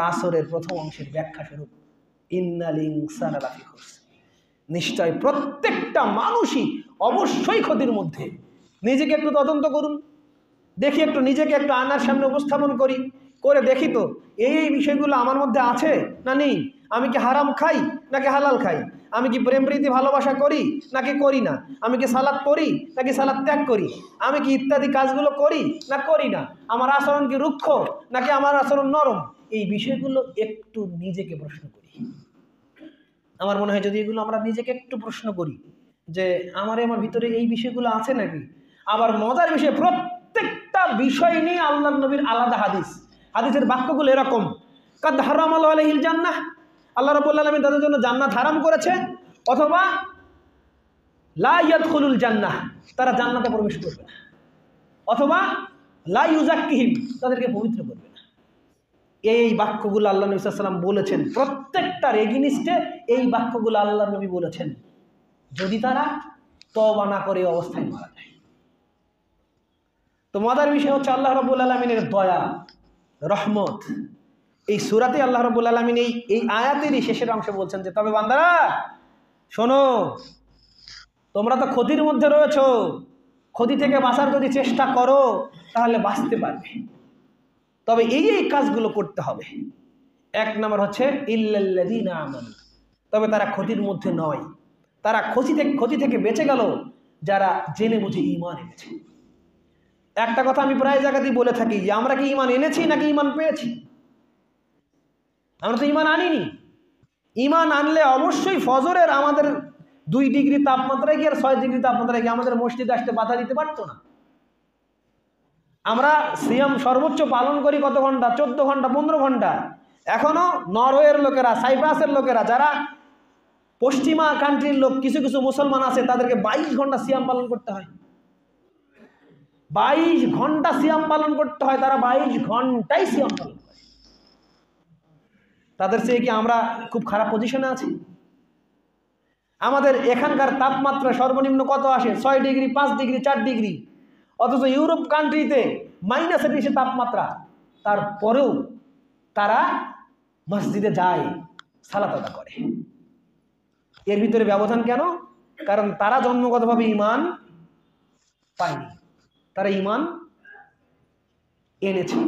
আসরের প্রথম অংশের ব্যাখ্যা স্বরূপ ইন্নাল ইনসানা লাফি খুসর, নিশ্চয় প্রত্যেকটা মানুষই অবশ্যই ক্ষতির মধ্যে। নিজেকে একটু তদন্ত করুন, দেখি একটু নিজেকে একটু আয়নার সামনে উপস্থাপন করি, করে দেখি তো এই বিষয়গুলো আমার মধ্যে আছে না নেই। আমি কি হারাম খাই নাকি হালাল খাই? আমি কি প্রেম প্রীতি ভালোবাসা করি নাকি করি না? আমি কি সালাত করি নাকি সালাত ত্যাগ করি? আমি কি ইত্যাদি কাজগুলো করি না করি না? আমার আচরণ কি রুক্ষ নাকি আমার আচরণ নরম? এই বিষয়গুলো একটু নিজেকে প্রশ্ন করি। আমার মনে হয় যদি এগুলো আমরা নিজেকে একটু প্রশ্ন করি যে আমার ভিতরে এই বিষয়গুলো আছে নাকি। আবার মজার বিষয়, প্রত্যেকটা বিষয় নিয়ে আল্লাহর নবীর আলাদা হাদিস। হাদিসের বাক্যগুলো এরকম, কাদ হারামাল্লাহু আলাইহিল জান্নাহ, আল্লাহ রাব্বুল আলামিন তাদের জন্য জান্নাত হারাম করেছে, অথবা লা ইয়াদখুলুল জান্নাহ, তারা জান্নাতে প্রবেশ করবে না, অথবা লা ইউজাক্কিহিম, তাদেরকে পবিত্র করবে না। এই বাক্যগুলো আল্লাহ নবী সাল্লাল্লাহু আলাইহি ওয়াসাল্লাম বলেছেন। প্রত্যেকটার এগেইনস্টে এই বাক্যগুলো আল্লাহ নবী বলেছেন, যদি তারা তওবা না করে অবস্থায় মারা যায়। তো মজার বিষয় হচ্ছে আল্লাহ রাব্বুল আলামিনের দয়া, রহমত। এই সূরাতে আল্লাহ রাব্বুল আলামিন এই আয়াতেরই শেষের অংশে বলছেন যে তবে বান্দারা শোনো, তোমরা তো ক্ষতির মধ্যে রয়েছো, ক্ষতি থেকে বাঁচার যদি চেষ্টা করো তাহলে বাঁচতে পারবে। তবে এই কাজগুলো করতে হবে। এক নম্বর হচ্ছে ইল্লাল্লাযীনা আমানু, তবে তারা ক্ষতির মধ্যে নয়, তারা ক্ষতি থেকে বেঁচে গেল যারা জেনে বুঝে ঈমান এনেছে। একটা কথা আমি প্রায় জায়গাতেই বলে থাকি যে আমরা কি ঈমান এনেছি নাকি ঈমান পেয়েছি? আমরা তো ঈমান আনিনি। ঈমান আনলে অবশ্যই ফজরের আমাদের 2 ডিগ্রি তাপমাত্রায় কি আর 6 ডিগ্রি তাপমাত্রায় কি আমাদের মসজিদে আসতে বাধা দিতে পারতো না? আমরা সিয়াম সর্বোচ্চ পালন করি কত ঘন্টা? 14 ঘন্টা, 15 ঘন্টা। এখনো নরওয়ের লোকেরা, সাইপ্রাসের লোকেরা, যারা পশ্চিমা কান্ট্রির লোক, কিছু কিছু মুসলমান আছে, তাদেরকে 22 ঘন্টা সিয়াম পালন করতে হয়। 22 ঘন্টা সিয়াম পালন করতে হয়, তারা 22 ঘন্টাই সিয়াম পালন করে। তাদের চেয়ে কি আমরা খুব খারাপ পজিশনে আছি? আমাদের এখানকার তাপমাত্রা সর্বনিম্ন কত আসে? 6 ডিগ্রি, 5 ডিগ্রি, 4 ডিগ্রি। অথচ ইউরোপ কান্ট্রিতে মাইনাসে বেশি তাপমাত্রা, তারপরেও তারা মসজিদে যায়, সালাত আদা করে। এর ভিতরে ব্যবধান কেন? কারণ তারা জন্মগতভাবে ঈমান পায়নি, তারা ঈমান এনেছে।